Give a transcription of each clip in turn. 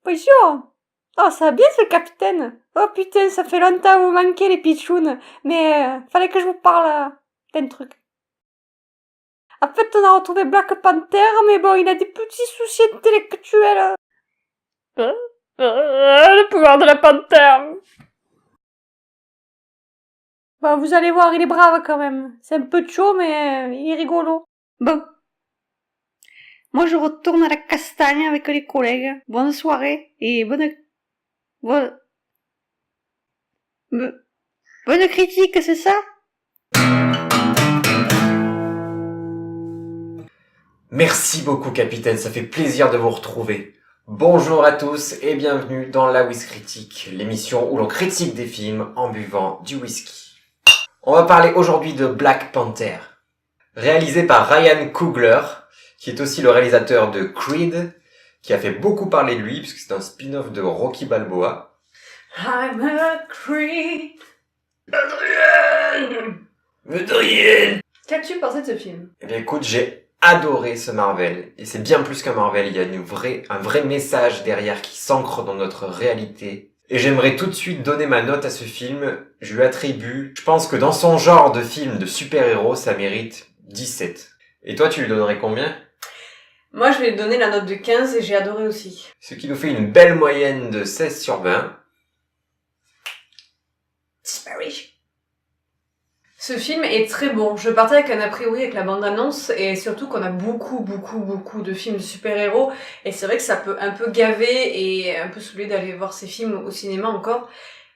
Bonjour. Oh, ça va bien ce capitaine. Oh putain, ça fait longtemps vous manquez les pitchounes. Mais fallait que je vous parle d'un truc. En fait, on a retrouvé Black Panther, mais bon, il a des petits soucis intellectuels. Le pouvoir de la panthère. Bon, vous allez voir, il est brave quand même. C'est un peu chaud, mais il est rigolo. Bon. Moi, je retourne à la castagne avec les collègues. Bonne soirée et bonne critique, c'est ça? Merci beaucoup capitaine, ça fait plaisir de vous retrouver. Bonjour à tous et bienvenue dans la Whisk Critique, l'émission où l'on critique des films en buvant du whisky. On va parler aujourd'hui de Black Panther, réalisé par Ryan Coogler, qui est aussi le réalisateur de Creed, qui a fait beaucoup parler de lui puisque c'est un spin-off de Rocky Balboa. I'm a Creed. Adrien. Qu'as-tu pensé de ce film? Eh bien écoute, j'ai adoré ce Marvel, et c'est bien plus qu'un Marvel, il y a un vrai message derrière qui s'ancre dans notre réalité. Et j'aimerais tout de suite donner ma note à ce film, je lui attribue, je pense que dans son genre de film de super-héros, ça mérite 17. Et toi, tu lui donnerais combien? Moi, je vais lui donner la note de 15 et j'ai adoré aussi. Ce qui nous fait une belle moyenne de 16 sur 20. Disparu. Ce film est très bon. Je partais avec un a priori avec la bande-annonce et surtout qu'on a beaucoup de films de super-héros et c'est vrai que ça peut un peu gaver et un peu saouler d'aller voir ces films au cinéma encore.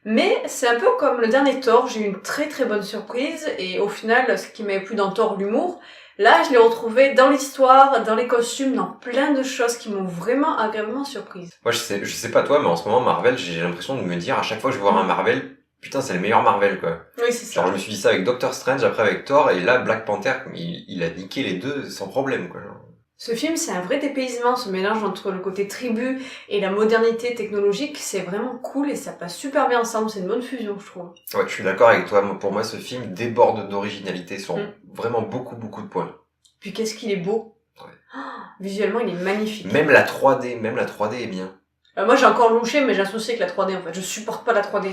Mais c'est un peu comme le dernier Thor, j'ai eu une très bonne surprise et au final, ce qui m'avait plu dans Thor, l'humour, là je l'ai retrouvé dans l'histoire, dans les costumes, dans plein de choses qui m'ont vraiment agréablement surprise. Moi, je sais pas toi, mais en ce moment, Marvel, j'ai l'impression de me dire, à chaque fois que je vais voir un Marvel, putain, c'est le meilleur Marvel, quoi. Oui, c'est ça. Genre, je me suis dit ça avec Doctor Strange, après avec Thor, et là, Black Panther, il a niqué les deux sans problème, quoi. Genre. Ce film, c'est un vrai dépaysement, ce mélange entre le côté tribu et la modernité technologique, c'est vraiment cool et ça passe super bien ensemble, c'est une bonne fusion, je trouve. Ouais, je suis d'accord avec toi, pour moi, ce film déborde d'originalité sur vraiment beaucoup de points. Puis qu'est-ce qu'il est beau. Ouais. Oh, visuellement, il est magnifique. Même la 3D est bien. Moi, j'ai encore louché, mais j'associe avec la 3D, en fait. Je supporte pas la 3D,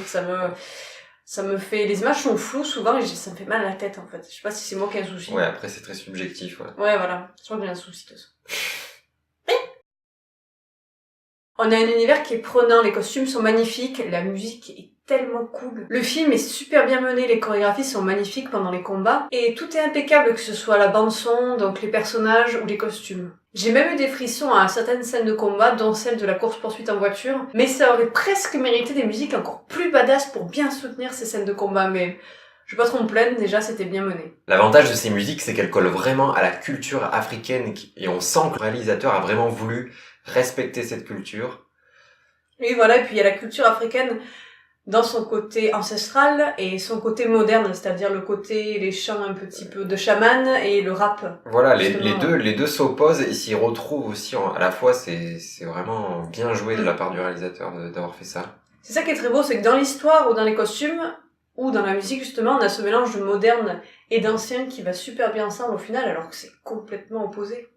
ça me fait, les images sont floues souvent et ça me fait mal à la tête, en fait. Je sais pas si c'est moi qui ai un souci. Ouais, après, c'est très subjectif, ouais. Ouais, voilà. Je crois que j'ai un souci, de toute façon. On a un univers qui est prenant, les costumes sont magnifiques, la musique est tellement cool. Le film est super bien mené, les chorégraphies sont magnifiques pendant les combats, et tout est impeccable, que ce soit la bande-son, donc les personnages ou les costumes. J'ai même eu des frissons à certaines scènes de combat, dont celle de la course-poursuite en voiture, mais ça aurait presque mérité des musiques encore plus badass pour bien soutenir ces scènes de combat, mais je vais pas trop me plaindre, déjà c'était bien mené. L'avantage de ces musiques, c'est qu'elles collent vraiment à la culture africaine, et on sent que le réalisateur a vraiment voulu respecter cette culture. Oui, voilà, et puis il y a la culture africaine dans son côté ancestral et son côté moderne, c'est-à-dire le côté, les chants un petit peu de chaman et le rap. Voilà, les deux s'opposent et s'y retrouvent aussi à la fois, c'est vraiment bien joué de la part du réalisateur d'avoir fait ça. C'est ça qui est très beau, c'est que dans l'histoire ou dans les costumes, ou dans la musique justement, on a ce mélange de moderne et d'ancien qui va super bien ensemble au final, alors que c'est complètement opposé.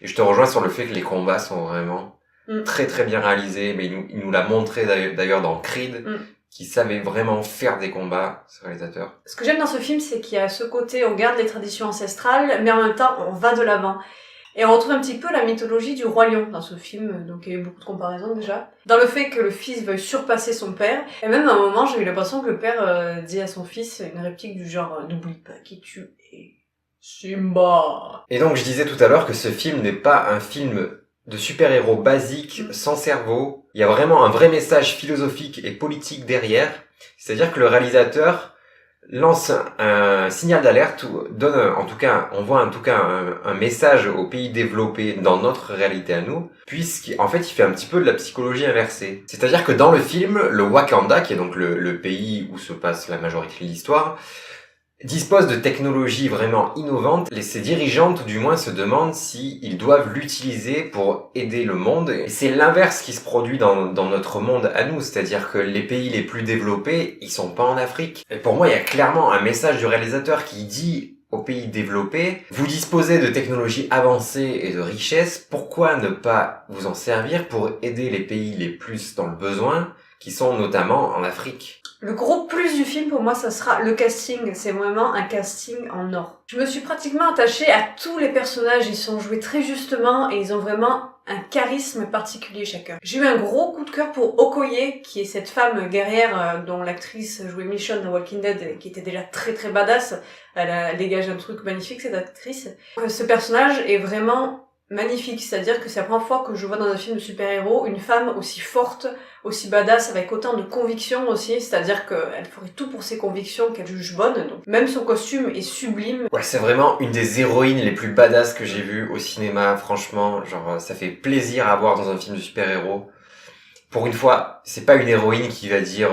Et je te rejoins sur le fait que les combats sont vraiment très bien réalisés, mais il nous l'a montré d'ailleurs dans Creed, qui savait vraiment faire des combats, ce réalisateur. Ce que j'aime dans ce film, c'est qu'il y a ce côté, on garde les traditions ancestrales, mais en même temps, on va de l'avant. Et on retrouve un petit peu la mythologie du roi lion dans ce film, donc il y a eu beaucoup de comparaisons déjà. Dans le fait que le fils veuille surpasser son père, et même à un moment, j'ai eu l'impression que le père dit à son fils une réplique du genre « N'oublie pas qui tu es, Simba ». Et donc je disais tout à l'heure que ce film n'est pas un film de super-héros basique, sans cerveau. Il y a vraiment un vrai message philosophique et politique derrière. C'est-à-dire que le réalisateur lance un signal d'alerte ou envoie un message aux pays développés dans notre réalité à nous, puisqu'en fait il fait un petit peu de la psychologie inversée. C'est-à-dire que dans le film, le Wakanda, qui est donc le pays où se passe la majorité de l'histoire, dispose de technologies vraiment innovantes. Ses dirigeantes, du moins, se demandent s'ils doivent l'utiliser pour aider le monde. Et c'est l'inverse qui se produit dans notre monde à nous. C'est-à-dire que les pays les plus développés, ils sont pas en Afrique. Et pour moi, il y a clairement un message du réalisateur qui dit aux pays développés. Vous disposez de technologies avancées et de richesses, pourquoi ne pas vous en servir pour aider les pays les plus dans le besoin, qui sont notamment en Afrique? Le gros plus du film, pour moi, ça sera le casting. C'est vraiment un casting en or. Je me suis pratiquement attachée à tous les personnages. Ils sont joués très justement et ils ont vraiment un charisme particulier chacun. J'ai eu un gros coup de cœur pour Okoye, qui est cette femme guerrière dont l'actrice jouait Michonne dans Walking Dead, qui était déjà très très badass. Elle dégage un truc magnifique, cette actrice. Ce personnage est vraiment magnifique, c'est-à-dire que c'est la première fois que je vois dans un film de super-héros une femme aussi forte, aussi badass, avec autant de convictions aussi, c'est-à-dire qu'elle ferait tout pour ses convictions qu'elle juge bonnes, donc même son costume est sublime. Ouais, c'est vraiment une des héroïnes les plus badass que j'ai vues au cinéma, franchement, genre ça fait plaisir à voir dans un film de super-héros. Pour une fois, c'est pas une héroïne qui va dire...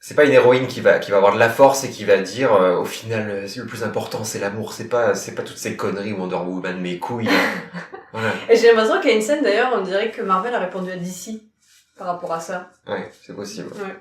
C'est pas une héroïne qui va avoir de la force et qui va dire au final le plus important c'est l'amour, c'est pas toutes ces conneries Wonder Woman mes couilles. Voilà. Et j'ai l'impression qu'il y a une scène d'ailleurs, on dirait que Marvel a répondu à DC par rapport à ça. Ouais, c'est possible. Ouais.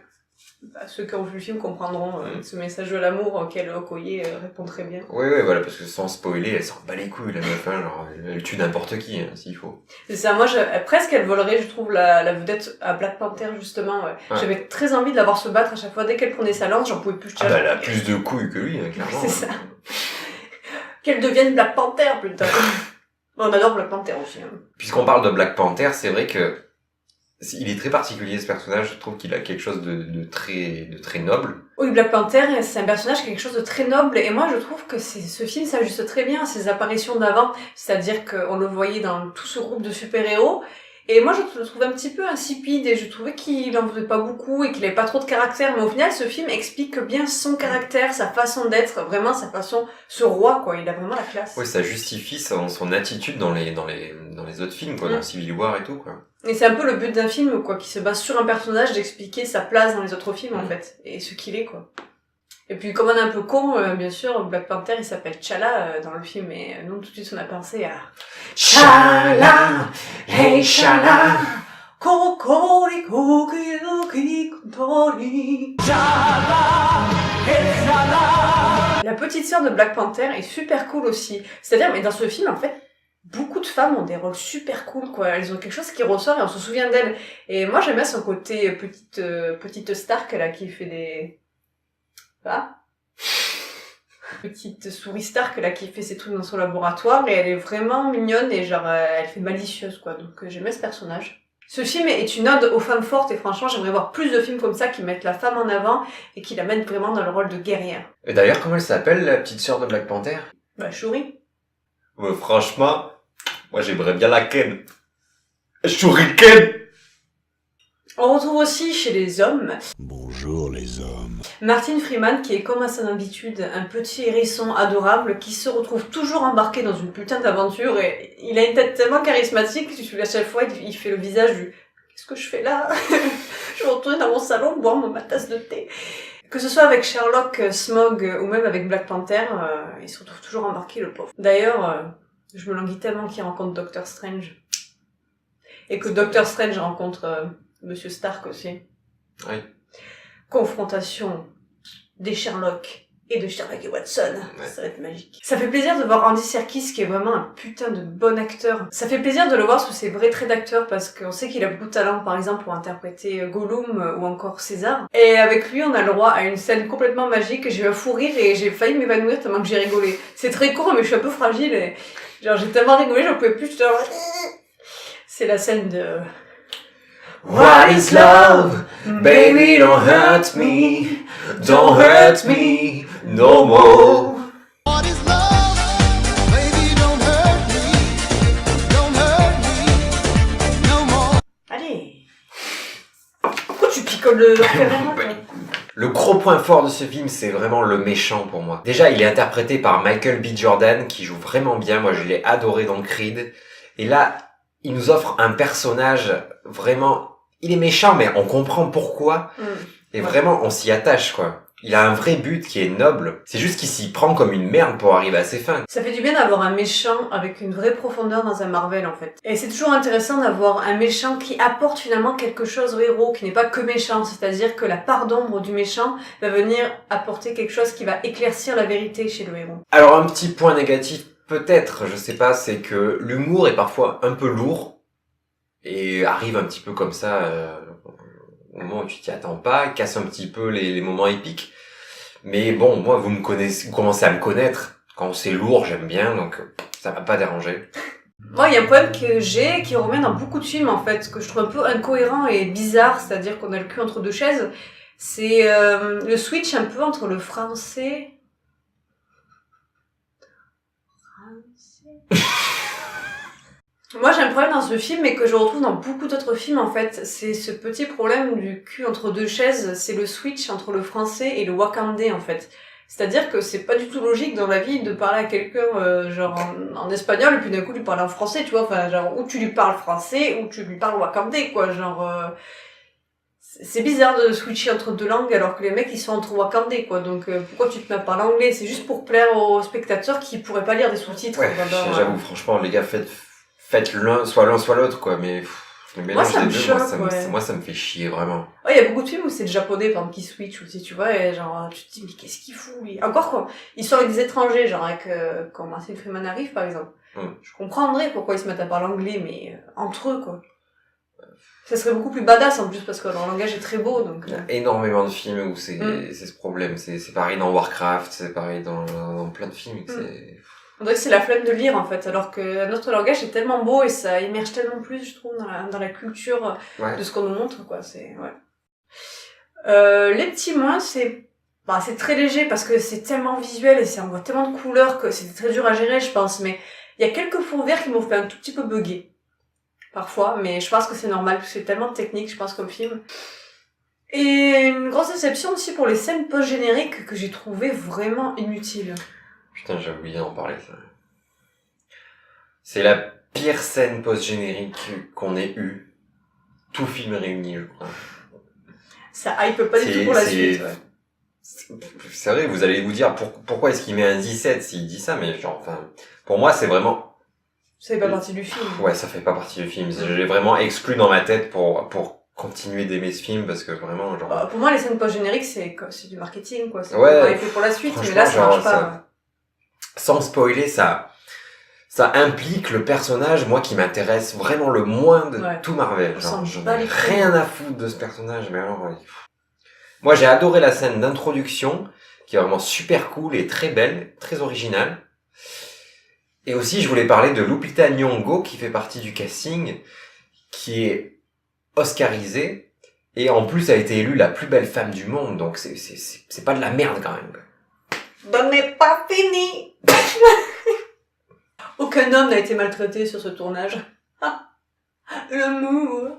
Bah, ceux qui ont vu le film comprendront ce message de l'amour auquel Okoye répond très bien. Oui, voilà, parce que sans spoiler, elle s'en bat les couilles, la meuf, hein, genre, elle tue n'importe qui, hein, s'il faut. C'est ça, moi, presque elle volerait, je trouve, la vedette à Black Panther, justement, ouais. J'avais très envie de la voir se battre à chaque fois, dès qu'elle prenait sa lance, j'en pouvais plus. Elle a plus de couilles que lui, hein, clairement. C'est ça. Qu'elle devienne Black Panther, putain. Bon, on adore Black Panther aussi, hein. Puisqu'on parle de Black Panther, c'est vrai que il est très particulier ce personnage, je trouve qu'il a quelque chose de très noble. Oui, Black Panther, c'est un personnage qui a quelque chose de très noble, et moi je trouve que ce film s'ajuste très bien à ses apparitions d'avant, c'est-à-dire qu'on le voyait dans tout ce groupe de super-héros, et moi je le trouvais un petit peu insipide, et je trouvais qu'il en faisait pas beaucoup, et qu'il avait pas trop de caractère, mais au final ce film explique bien son caractère, sa façon d'être, vraiment sa façon, ce roi quoi, il a vraiment la classe. Oui, ça justifie son attitude dans les autres films, quoi, dans Civil War et tout, quoi. Et c'est un peu le but d'un film, quoi, qui se base sur un personnage, d'expliquer sa place dans les autres films, en fait, et ce qu'il est, quoi. Et puis, comme on est un peu con, bien sûr, Black Panther, il s'appelle T'Challa dans le film, et nous, tout de suite, on a pensé à... T'Challa, hey T'Challa, kokoriko kiyoki kontori. T'Challa, hey T'Challa. La petite sœur de Black Panther est super cool aussi. C'est-à-dire, mais dans ce film, en fait, beaucoup de femmes ont des rôles super cool, quoi. Elles ont quelque chose qui ressort et on se souvient d'elles. Et moi, j'aime bien son côté petite Stark, là, qui fait des... Ah. Petite souris Stark, là, qui fait ses trucs dans son laboratoire. Et elle est vraiment mignonne et genre, elle fait malicieuse, quoi. Donc, j'aime bien ce personnage. Ce film est une ode aux femmes fortes et franchement, j'aimerais voir plus de films comme ça qui mettent la femme en avant et qui la mettent vraiment dans le rôle de guerrière. Et d'ailleurs, comment elle s'appelle, la petite sœur de Black Panther? Bah, Shuri. Ouais, franchement, moi j'aimerais bien la ken. Shuriken! On retrouve aussi chez les hommes... Bonjour les hommes. Martin Freeman, qui est comme à son habitude un petit hérisson adorable qui se retrouve toujours embarqué dans une putain d'aventure et il a une tête tellement charismatique que à chaque fois il fait le visage du « Qu'est-ce que je fais là ?» Je vais retourner dans mon salon boire ma tasse de thé. Que ce soit avec Sherlock, Smog ou même avec Black Panther, il se retrouve toujours embarqué le pauvre. D'ailleurs, je me languis tellement qu'il rencontre Doctor Strange. Et que Doctor Strange rencontre Monsieur Stark aussi. Oui. Confrontation des Sherlock et de Sherlock et Watson. Ouais. Ça va être magique. Ça fait plaisir de voir Andy Serkis qui est vraiment un putain de bon acteur. Ça fait plaisir de le voir sous ses vrais traits d'acteur parce qu'on sait qu'il a beaucoup de talent par exemple pour interpréter Gollum ou encore César. Et avec lui on a le droit à une scène complètement magique. J'ai eu un fou rire et j'ai failli m'évanouir tellement que j'ai rigolé. C'est très court mais je suis un peu fragile et genre j'ai tellement rigolé j'en pouvais plus. C'est la scène de... What is love? Baby, don't hurt me. Don't hurt me no more. What is love? Baby, don't hurt me. Don't hurt me no more. Allez. Pourquoi tu picoles le caméra toi ? Le gros point fort de ce film, c'est vraiment le méchant pour moi. Déjà, il est interprété par Michael B. Jordan, qui joue vraiment bien. Moi, je l'ai adoré dans Creed. Et là, il nous offre un personnage vraiment... Il est méchant, mais on comprend pourquoi. Et vraiment, on s'y attache, quoi. Il a un vrai but qui est noble. C'est juste qu'il s'y prend comme une merde pour arriver à ses fins. Ça fait du bien d'avoir un méchant avec une vraie profondeur dans un Marvel, en fait. Et c'est toujours intéressant d'avoir un méchant qui apporte finalement quelque chose au héros, qui n'est pas que méchant. C'est-à-dire que la part d'ombre du méchant va venir apporter quelque chose qui va éclaircir la vérité chez le héros. Alors un petit point négatif, peut-être, je sais pas, c'est que l'humour est parfois un peu lourd et arrive un petit peu comme ça au moment où tu t'y attends pas, casse un petit peu les moments épiques. Mais bon, moi, vous commencez à me connaître. Quand c'est lourd, j'aime bien, donc ça m'a pas dérangé. Moi, il y a un problème que j'ai, qui revient dans beaucoup de films, en fait, que je trouve un peu incohérent et bizarre, c'est-à-dire qu'on a le cul entre deux chaises. C'est le switch un peu entre le français... Moi, j'ai un problème dans ce film, mais que je retrouve dans beaucoup d'autres films, en fait. C'est ce petit problème du cul entre deux chaises, c'est le switch entre le français et le wakandais, en fait. C'est-à-dire que c'est pas du tout logique dans la vie de parler à quelqu'un, genre, en espagnol, et puis d'un coup, lui parler en français, tu vois. Enfin, genre, ou tu lui parles français, ou tu lui parles wakandais, quoi. Genre, c'est bizarre de switcher entre deux langues, alors que les mecs, ils sont entre wakandais, quoi. Donc, pourquoi tu te mets à parler anglais? C'est juste pour plaire aux spectateurs qui pourraient pas lire des sous-titres. Ouais, j'avoue, franchement, les gars, faites l'un soit l'autre, quoi, mais le mélange ça des me deux, choque, moi, ça me fait chier, vraiment. Ouais, il y a beaucoup de films où c'est le japonais, par exemple, qui switch aussi, tu vois, et genre, tu te dis, mais qu'est-ce qu'il fout, lui? Encore quand ils sont avec des étrangers, genre avec, quand Martin Freeman arrive, par exemple. Je comprendrais pourquoi ils se mettent à parler anglais, mais entre eux, quoi. Ça serait beaucoup plus badass, en plus, parce que leur langage est très beau, donc... Il y a énormément de films où c'est ce problème. C'est pareil dans Warcraft, c'est pareil dans plein de films. On dirait que c'est la flemme de lire, en fait, alors que notre langage est tellement beau et ça immerge tellement plus, je trouve, dans la culture de ce qu'on nous montre, quoi. C'est, ouais. Les petits moins, c'est très léger parce que c'est tellement visuel et on voit tellement de couleurs que c'était très dur à gérer, je pense, mais il y a quelques fonds verts qui m'ont fait un tout petit peu bugger. Parfois, mais je pense que c'est normal, parce que c'est tellement technique, je pense, comme film. Et une grosse déception aussi pour les scènes post-génériques que j'ai trouvé vraiment inutiles. Putain, j'ai oublié d'en parler, ça. C'est la pire scène post-générique qu'on ait eue. Tout film réuni, je crois. Ça hype pas du tout pour la suite, ouais. C'est vrai, vous allez vous dire pourquoi est-ce qu'il met un 17 s'il dit ça, mais genre, enfin, pour moi, c'est vraiment... Ça fait pas partie du film. Ouais, ça fait pas partie du film. Je l'ai vraiment exclu dans ma tête pour continuer d'aimer ce film, parce que vraiment, genre... pour moi, les scènes post-génériques, c'est du marketing, quoi. C'est ouais, fait pour la suite, mais là, ça marche pas. Sans spoiler, ça implique le personnage, moi, qui m'intéresse vraiment le moins de tout Marvel. Genre, j'en ai rien à foutre de ce personnage, mais alors... Moi, j'ai adoré la scène d'introduction, qui est vraiment super cool et très belle, très originale. Et aussi, je voulais parler de Lupita Nyong'o, qui fait partie du casting, qui est oscarisée, et en plus a été élue la plus belle femme du monde, donc c'est pas de la merde, quand même. Ce n'est pas fini. Aucun homme n'a été maltraité sur ce tournage. L'amour.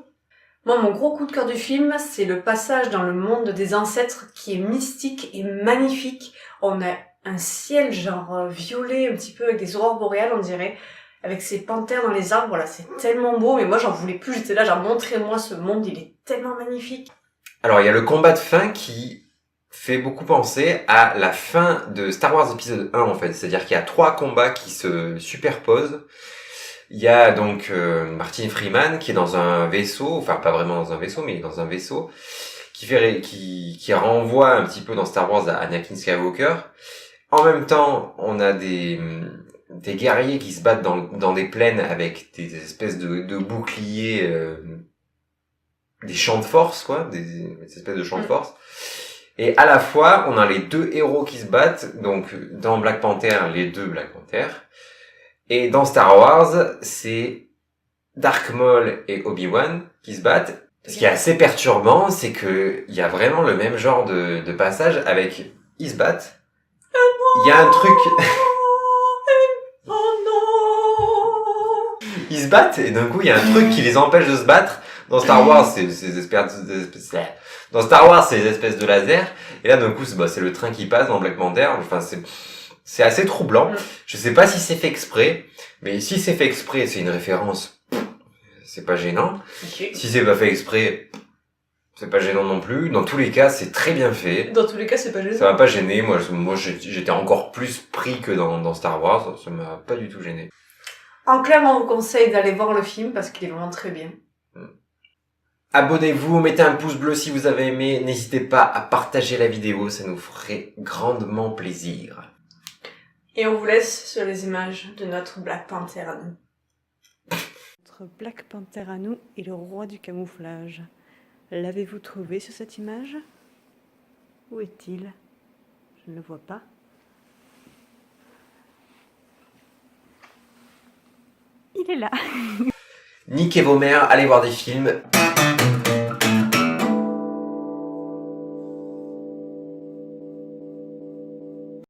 Moi, mon gros coup de cœur du film, c'est le passage dans le monde des ancêtres qui est mystique et magnifique. On a un ciel genre violet, un petit peu avec des aurores boréales, on dirait, avec ces panthères dans les arbres. Voilà, c'est tellement beau, mais moi, j'en voulais plus. J'étais là, genre, montrez-moi ce monde, il est tellement magnifique. Alors, il y a le combat de fin qui fait beaucoup penser à la fin de Star Wars épisode 1, en fait. C'est-à-dire qu'il y a 3 combats qui se superposent. Il y a donc Martin Freeman qui est dans un vaisseau, enfin pas vraiment dans un vaisseau, mais dans un vaisseau, qui renvoie un petit peu dans Star Wars à Anakin Skywalker. En même temps, on a des guerriers qui se battent dans des plaines avec des espèces de boucliers, des champs de force, quoi, des espèces de champs de force. Et à la fois, on a les 2 héros qui se battent, donc dans Black Panther, les 2 Black Panther. Et dans Star Wars, c'est Dark Maul et Obi-Wan qui se battent. Ce qui est assez perturbant, c'est que il y a vraiment le même genre de passage avec ils se battent. Il y a un truc. Ils se battent et d'un coup il y a un truc qui les empêche de se battre. Dans Star Wars, c'est des espèces de lasers. Et là d'un coup c'est le train qui passe dans Black Panther. Enfin c'est assez troublant. Je sais pas si c'est fait exprès, mais si c'est fait exprès, c'est une référence. C'est pas gênant. Okay. Si c'est pas fait exprès, C'est pas gênant non plus. Dans tous les cas, c'est très bien fait. Dans tous les cas, c'est pas gênant. Ça m'a pas gêné. Moi, j'étais encore plus pris que dans Star Wars. Ça m'a pas du tout gêné. En clair, on vous conseille d'aller voir le film parce qu'il est vraiment très bien. Abonnez-vous, mettez un pouce bleu si vous avez aimé. N'hésitez pas à partager la vidéo, ça nous ferait grandement plaisir. Et on vous laisse sur les images de notre Black Panther à nous. Notre Black Panther à nous est le roi du camouflage. L'avez-vous trouvé sur cette image? Où est-il? Je ne le vois pas. Il est là. Niquez vos mères, allez voir des films.